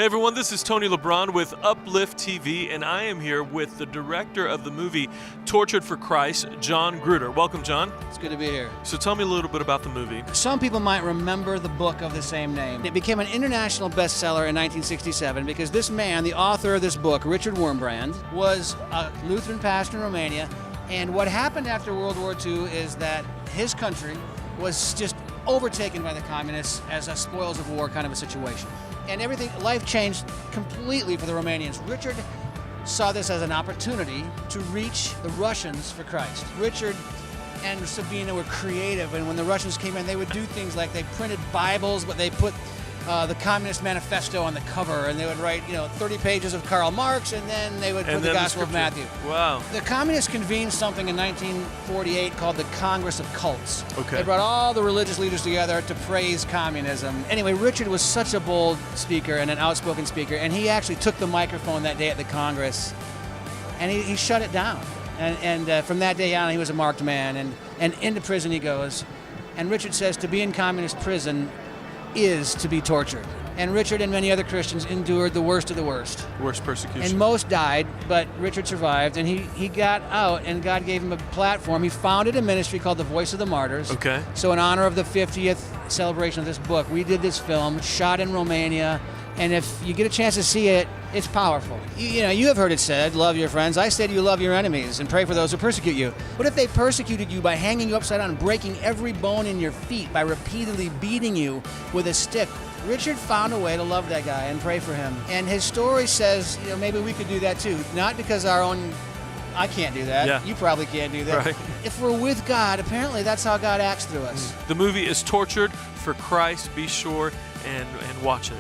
Hey everyone, this is Tony LeBron with Upliftv, and I am here with the director of the movie Tortured for Christ, John Grooters. Welcome, John. It's good to be here. So tell me a little bit about the movie. Some people might remember the book of the same name. It became an international bestseller in 1967 because this man, the author of this book, Richard Wurmbrand, was a Lutheran pastor in Romania. And what happened after World War II is that his country was just overtaken by the communists as a spoils of war kind of a situation. And life changed completely for the Romanians. Richard saw this as an opportunity to reach the Russians for Christ. Richard and Sabina were creative, and when the Russians came in, they would do things like they printed Bibles, but they put the Communist Manifesto on the cover, and they would write, 30 pages of Karl Marx, and then they would put the Gospel of Matthew. Wow. The communists convened something in 1948 called the Congress of Cults. Okay. They brought all the religious leaders together to praise communism. Anyway, Richard was such a bold speaker and an outspoken speaker, and he actually took the microphone that day at the Congress, and he shut it down. And from that day on, he was a marked man, and into prison he goes. And Richard says to be in communist prison is to be tortured. And Richard and many other Christians endured the worst of the worst. Worst persecution. And most died, but Richard survived, and he got out, and God gave him a platform. He founded a ministry called the Voice of the Martyrs. Okay. So in honor of the 50th celebration of this book, we did this film, shot in Romania, and if you get a chance to see it, it's powerful. You have heard it said, love your friends. I said you love your enemies and pray for those who persecute you. What if they persecuted you by hanging you upside down and breaking every bone in your feet, by repeatedly beating you with a stick? Richard found a way to love that guy and pray for him. And his story says, maybe we could do that too. Not because I can't do that. Yeah. You probably can't do that. Right. If we're with God, apparently that's how God acts through us. The movie is Tortured for Christ. Be sure and watch it.